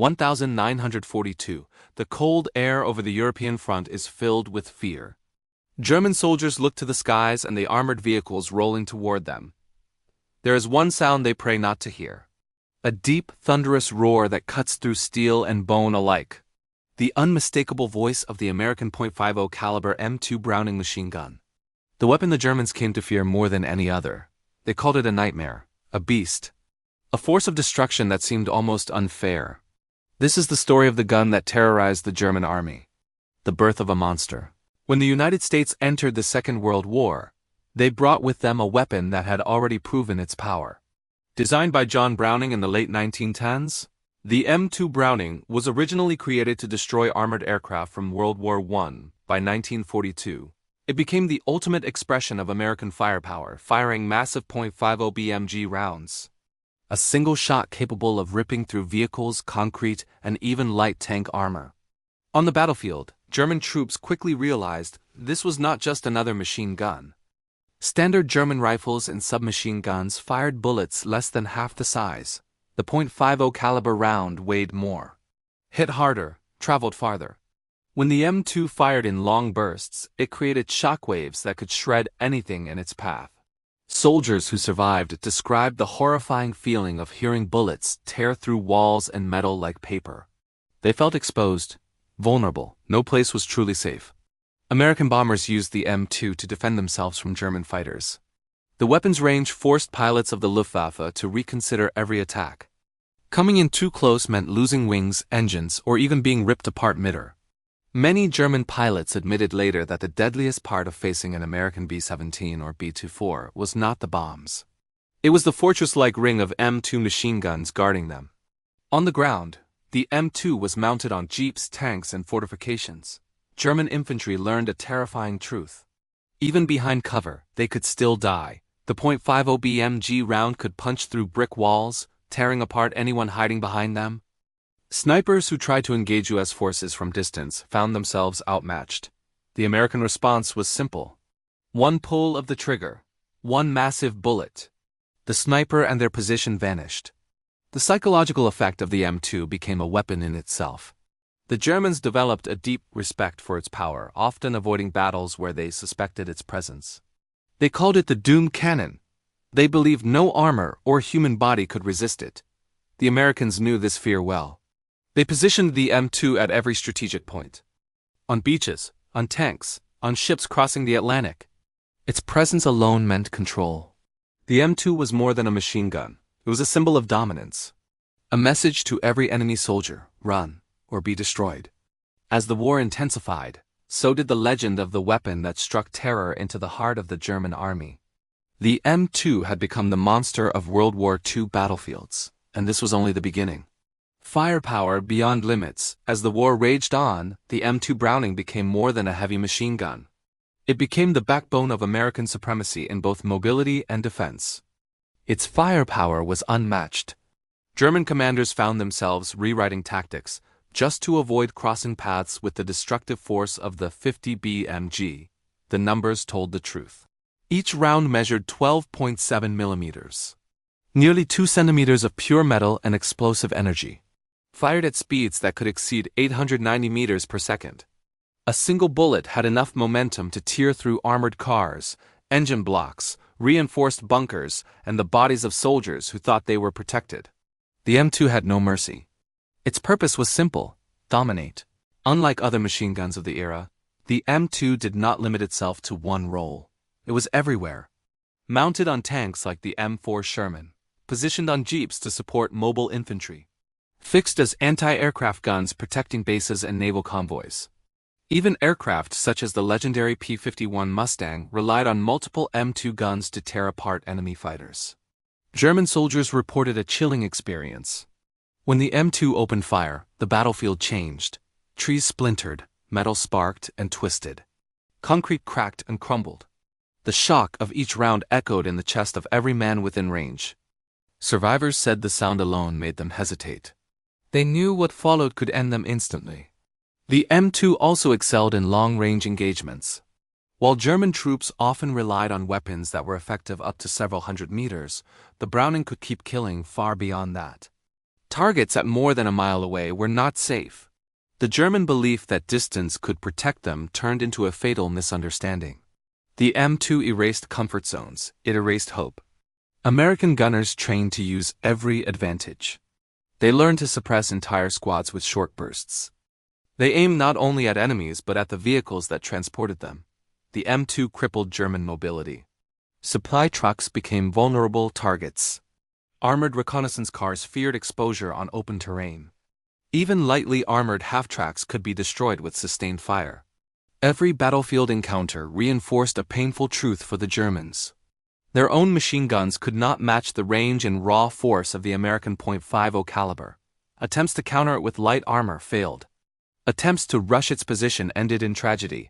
1942. The cold air over the European front is filled with fear. German soldiers look to the skies and the armored vehicles rolling toward them. There is one sound they pray not to hear. A deep, thunderous roar that cuts through steel and bone alike. The unmistakable voice of the American .50 caliber M2 Browning machine gun. The weapon the Germans came to fear more than any other. They called it a nightmare, a beast, a force of destruction that seemed almost unfair. This is the story of the gun that terrorized the German army. The birth of a monster. When the United States entered the Second World War, they brought with them a weapon that had already proven its power. Designed by John Browning in the late 1910s, the M2 Browning was originally created to destroy armored aircraft from World War I. By 1942, it became the ultimate expression of American firepower, firing massive .50 BMG rounds. A single shot capable of ripping through vehicles, concrete, and even light tank armor. On the battlefield, German troops quickly realized this was not just another machine gun. Standard German rifles and submachine guns fired bullets less than half the size. The .50 caliber round weighed more, hit harder, traveled farther. When the M2 fired in long bursts, it created shockwaves that could shred anything in its path. Soldiers who survived described the horrifying feeling of hearing bullets tear through walls and metal like paper. They felt exposed, vulnerable. No place was truly safe. American bombers used the M2 to defend themselves from German fighters. The weapon's range forced pilots of the Luftwaffe to reconsider every attack. Coming in too close meant losing wings, engines, or even being ripped apart midair. Many German pilots admitted later that the deadliest part of facing an American B-17 or B-24 was not the bombs. It was the fortress-like ring of M2 machine guns guarding them. On the ground, the M2 was mounted on jeeps, tanks, and fortifications. German infantry learned a terrifying truth. Even behind cover, they could still die. The .50 BMG round could punch through brick walls, tearing apart anyone hiding behind them. Snipers who tried to engage U.S. forces from distance found themselves outmatched. The American response was simple. One pull of the trigger, one massive bullet. The sniper and their position vanished. The psychological effect of the M2 became a weapon in itself. The Germans developed a deep respect for its power, often avoiding battles where they suspected its presence. They called it the Doom Cannon. They believed no armor or human body could resist it. The Americans knew this fear well. They positioned the M2 at every strategic point. On beaches, on tanks, on ships crossing the Atlantic. Its presence alone meant control. The M2 was more than a machine gun. It was a symbol of dominance. A message to every enemy soldier: run or be destroyed. As the war intensified, so did the legend of the weapon that struck terror into the heart of the German army. The M2 had become the monster of World War II battlefields, and this was only the beginning. Firepower beyond limits. As the war raged on, the M2 Browning became more than a heavy machine gun. It became the backbone of American supremacy in both mobility and defense. Its firepower was unmatched. German commanders found themselves rewriting tactics just to avoid crossing paths with the destructive force of the .50 BMG. The numbers told the truth. Each round measured 12.7 millimeters. Nearly 2 centimeters of pure metal and explosive energy. Fired at speeds that could exceed 890 meters per second. A single bullet had enough momentum to tear through armored cars, engine blocks, reinforced bunkers, and the bodies of soldiers who thought they were protected. The M2 had no mercy. Its purpose was simple: dominate. Unlike other machine guns of the era, the M2 did not limit itself to one role. It was everywhere. Mounted on tanks like the M4 Sherman, positioned on jeeps to support mobile infantry, fixed as anti-aircraft guns protecting bases and naval convoys. Even aircraft such as the legendary P-51 Mustang relied on multiple M2 guns to tear apart enemy fighters. German soldiers reported a chilling experience. When the M2 opened fire, the battlefield changed. Trees splintered, metal sparked and twisted. Concrete cracked and crumbled. The shock of each round echoed in the chest of every man within range. Survivors said the sound alone made them hesitate. They knew what followed could end them instantly. The M2 also excelled in long-range engagements. While German troops often relied on weapons that were effective up to several hundred meters, the Browning could keep killing far beyond that. Targets at more than a mile away were not safe. The German belief that distance could protect them turned into a fatal misunderstanding. The M2 erased comfort zones, it erased hope. American gunners trained to use every advantage. They learned to suppress entire squads with short bursts. They aimed not only at enemies but at the vehicles that transported them. The M2 crippled German mobility. Supply trucks became vulnerable targets. Armored reconnaissance cars feared exposure on open terrain. Even lightly armored half-tracks could be destroyed with sustained fire. Every battlefield encounter reinforced a painful truth for the Germans. Their own machine guns could not match the range and raw force of the American .50 caliber. Attempts to counter it with light armor failed. Attempts to rush its position ended in tragedy.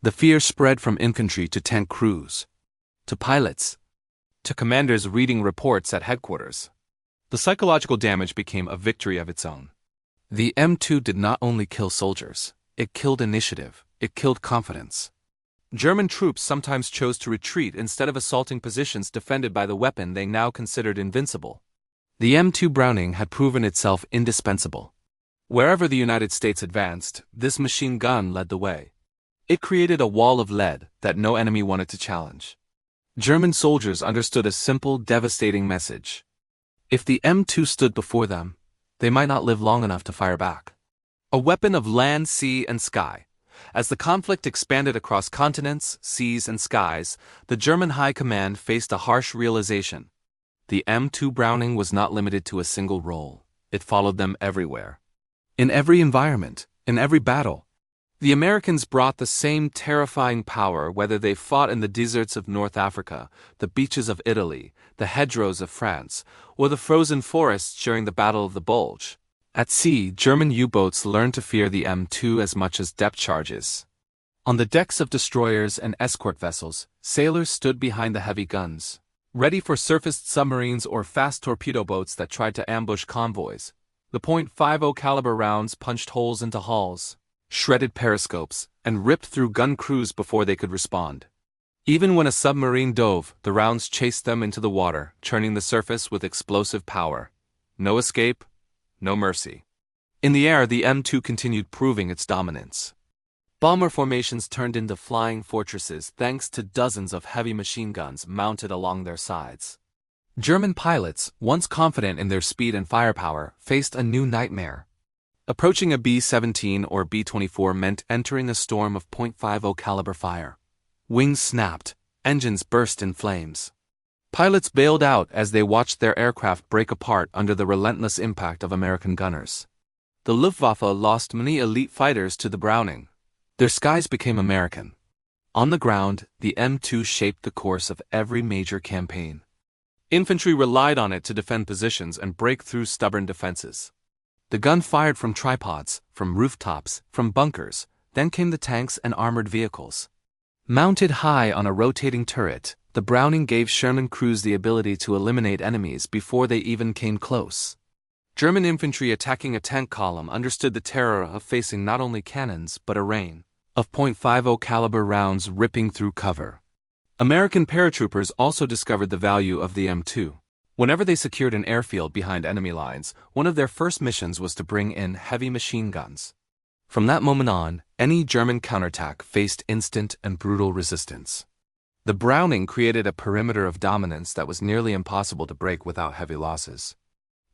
The fear spread from infantry to tank crews, to pilots, to commanders reading reports at headquarters. The psychological damage became a victory of its own. The M2 did not only kill soldiers, it killed initiative, it killed confidence. German troops sometimes chose to retreat instead of assaulting positions defended by the weapon they now considered invincible. The M2 Browning had proven itself indispensable. Wherever the United States advanced, this machine gun led the way. It created a wall of lead that no enemy wanted to challenge. German soldiers understood a simple, devastating message. If the M2 stood before them, they might not live long enough to fire back. A weapon of land, sea, and sky. As the conflict expanded across continents, seas, and skies, the German High Command faced a harsh realization. The M2 Browning was not limited to a single role. It followed them everywhere. In every environment, in every battle. The Americans brought the same terrifying power whether they fought in the deserts of North Africa, the beaches of Italy, the hedgerows of France, or the frozen forests during the Battle of the Bulge. At sea, German U-boats learned to fear the M2 as much as depth charges. On the decks of destroyers and escort vessels, sailors stood behind the heavy guns, ready for surfaced submarines or fast torpedo boats that tried to ambush convoys. The .50 caliber rounds punched holes into hulls, shredded periscopes, and ripped through gun crews before they could respond. Even when a submarine dove, the rounds chased them into the water, churning the surface with explosive power. No escape, no mercy. In the air, the M2 continued proving its dominance. Bomber formations turned into flying fortresses thanks to dozens of heavy machine guns mounted along their sides. German pilots, once confident in their speed and firepower, faced a new nightmare. Approaching a B-17 or B-24 meant entering a storm of .50 caliber fire. Wings snapped, engines burst in flames. Pilots bailed out as they watched their aircraft break apart under the relentless impact of American gunners. The Luftwaffe lost many elite fighters to the Browning. Their skies became American. On the ground, the M2 shaped the course of every major campaign. Infantry relied on it to defend positions and break through stubborn defenses. The gun fired from tripods, from rooftops, from bunkers, then came the tanks and armored vehicles. Mounted high on a rotating turret, the Browning gave Sherman crews the ability to eliminate enemies before they even came close. German infantry attacking a tank column understood the terror of facing not only cannons but a rain of .50 caliber rounds ripping through cover. American paratroopers also discovered the value of the M2. Whenever they secured an airfield behind enemy lines, one of their first missions was to bring in heavy machine guns. From that moment on, any German counterattack faced instant and brutal resistance. The Browning created a perimeter of dominance that was nearly impossible to break without heavy losses.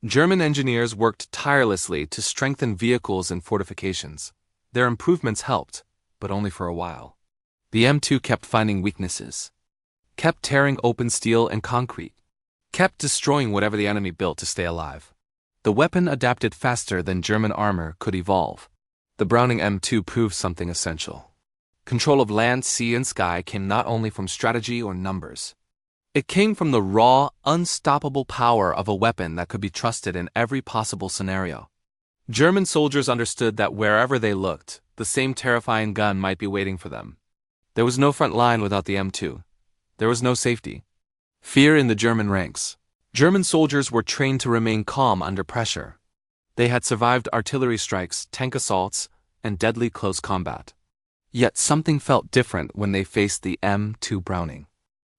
German engineers worked tirelessly to strengthen vehicles and fortifications. Their improvements helped, but only for a while. The M2 kept finding weaknesses, kept tearing open steel and concrete, kept destroying whatever the enemy built to stay alive. The weapon adapted faster than German armor could evolve. The Browning M2 proved something essential. Control of land, sea, and sky came not only from strategy or numbers. It came from the raw, unstoppable power of a weapon that could be trusted in every possible scenario. German soldiers understood that wherever they looked, the same terrifying gun might be waiting for them. There was no front line without the M2. There was no safety. Fear in the German ranks. German soldiers were trained to remain calm under pressure. They had survived artillery strikes, tank assaults, and deadly close combat. Yet something felt different when they faced the M2 Browning.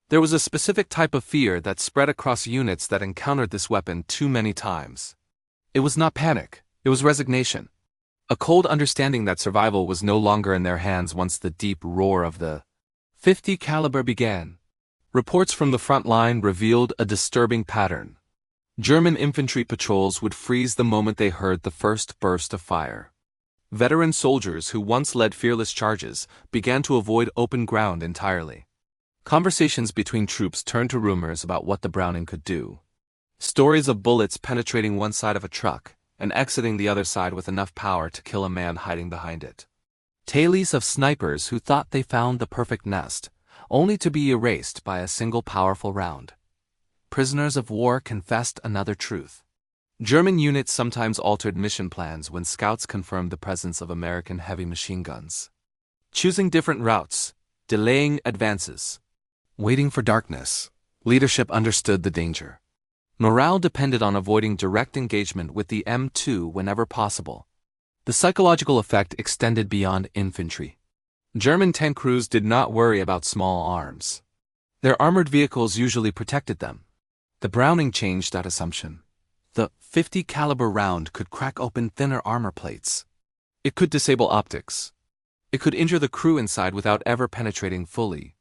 There was a specific type of fear that spread across units that encountered this weapon too many times. It was not panic, it was resignation. A cold understanding that survival was no longer in their hands once the deep roar of the 50 caliber began. Reports from the front line revealed a disturbing pattern. German infantry patrols would freeze the moment they heard the first burst of fire. Veteran soldiers who once led fearless charges began to avoid open ground entirely. Conversations between troops turned to rumors about what the Browning could do. Stories of bullets penetrating one side of a truck and exiting the other side with enough power to kill a man hiding behind it. Tales of snipers who thought they found the perfect nest, only to be erased by a single powerful round. Prisoners of war confessed another truth. German units sometimes altered mission plans when scouts confirmed the presence of American heavy machine guns. Choosing different routes, delaying advances, waiting for darkness, leadership understood the danger. Morale depended on avoiding direct engagement with the M2 whenever possible. The psychological effect extended beyond infantry. German tank crews did not worry about small arms. Their armored vehicles usually protected them. The Browning changed that assumption. The 50 caliber round could crack open thinner armor plates. It could disable optics. It could injure the crew inside without ever penetrating fully.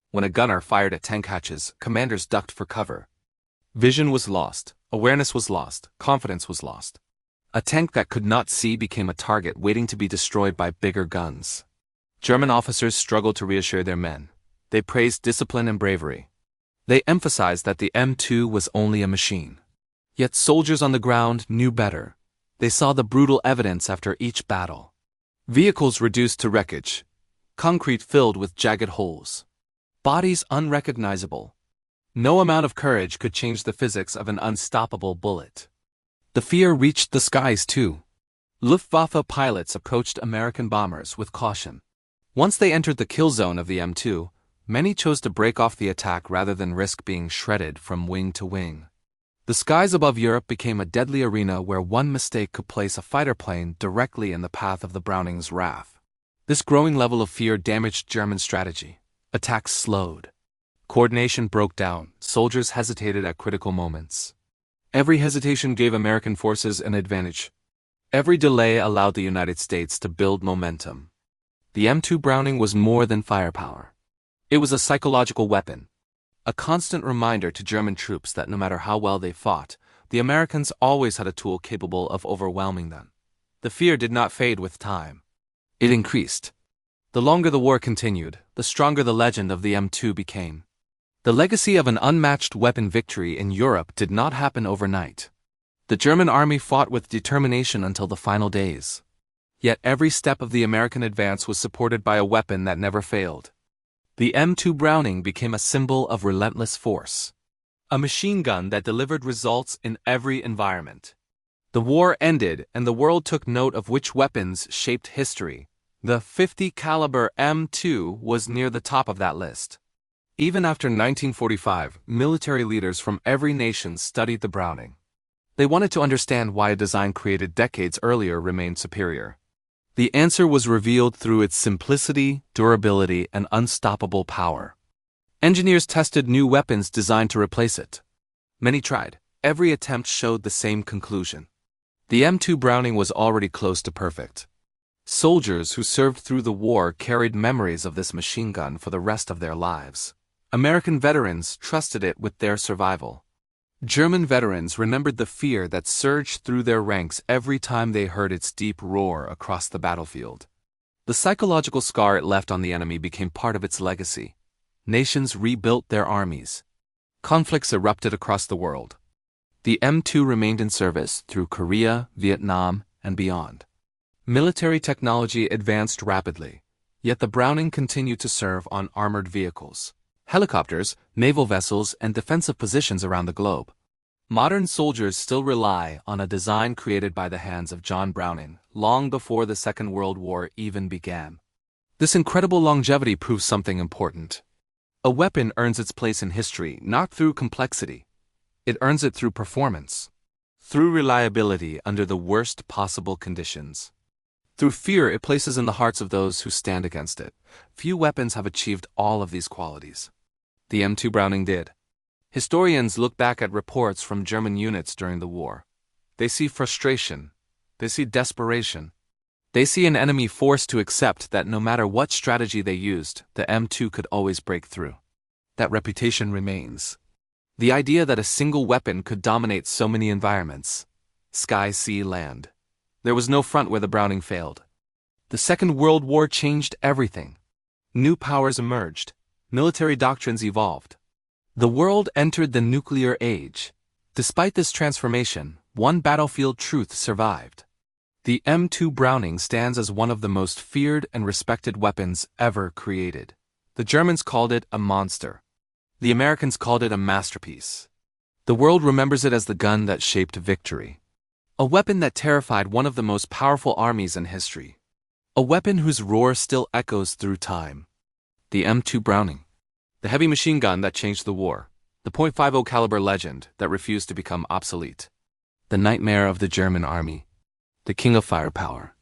When a gunner fired at tank hatches, commanders ducked for cover. Vision was lost, awareness was lost, confidence was lost. A tank that could not see became a target waiting to be destroyed by bigger guns. German officers struggled to reassure their men. They praised discipline and bravery. They emphasized that the M2 was only a machine. Yet soldiers on the ground knew better. They saw the brutal evidence after each battle. Vehicles reduced to wreckage. Concrete filled with jagged holes. Bodies unrecognizable. No amount of courage could change the physics of an unstoppable bullet. The fear reached the skies too. Luftwaffe pilots approached American bombers with caution. Once they entered the kill zone of the M2, many chose to break off the attack rather than risk being shredded from wing to wing. The skies above Europe became a deadly arena where one mistake could place a fighter plane directly in the path of the Browning's wrath. This growing level of fear damaged German strategy. Attacks slowed. Coordination broke down. Soldiers hesitated at critical moments. Every hesitation gave American forces an advantage. Every delay allowed the United States to build momentum. The M2 Browning was more than firepower. It was a psychological weapon. A constant reminder to German troops that no matter how well they fought, the Americans always had a tool capable of overwhelming them. The fear did not fade with time. It increased. The longer the war continued, the stronger the legend of the M2 became. The legacy of an unmatched weapon victory in Europe did not happen overnight. The German army fought with determination until the final days. Yet every step of the American advance was supported by a weapon that never failed. The M2 Browning became a symbol of relentless force. A machine gun that delivered results in every environment. The war ended and the world took note of which weapons shaped history. The 50 caliber M2 was near the top of that list. Even after 1945, military leaders from every nation studied the Browning. They wanted to understand why a design created decades earlier remained superior. The answer was revealed through its simplicity, durability, and unstoppable power. Engineers tested new weapons designed to replace it. Many tried. Every attempt showed the same conclusion. The M2 Browning was already close to perfect. Soldiers who served through the war carried memories of this machine gun for the rest of their lives. American veterans trusted it with their survival. German veterans remembered the fear that surged through their ranks every time they heard its deep roar across the battlefield. The psychological scar it left on the enemy became part of its legacy. Nations rebuilt their armies. Conflicts erupted across the world. The M2 remained in service through Korea, Vietnam, and beyond. Military technology advanced rapidly, yet the Browning continued to serve on armored vehicles, helicopters, naval vessels, and defensive positions around the globe. Modern soldiers still rely on a design created by the hands of John Browning long before the Second World War even began. This incredible longevity proves something important. A weapon earns its place in history not through complexity. It earns it through performance, through reliability under the worst possible conditions. Through fear it places in the hearts of those who stand against it. Few weapons have achieved all of these qualities. The M2 Browning did. Historians look back at reports from German units during the war. They see frustration. They see desperation. They see an enemy forced to accept that no matter what strategy they used, the M2 could always break through. That reputation remains. The idea that a single weapon could dominate so many environments. Sky, sea, land. There was no front where the Browning failed. The Second World War changed everything. New powers emerged. Military doctrines evolved. The world entered the nuclear age. Despite this transformation, one battlefield truth survived. The M2 Browning stands as one of the most feared and respected weapons ever created. The Germans called it a monster. The Americans called it a masterpiece. The world remembers it as the gun that shaped victory. A weapon that terrified one of the most powerful armies in history. A weapon whose roar still echoes through time. The M2 Browning. The heavy machine gun that changed the war. The .50 caliber legend that refused to become obsolete. The nightmare of the German army. The king of firepower.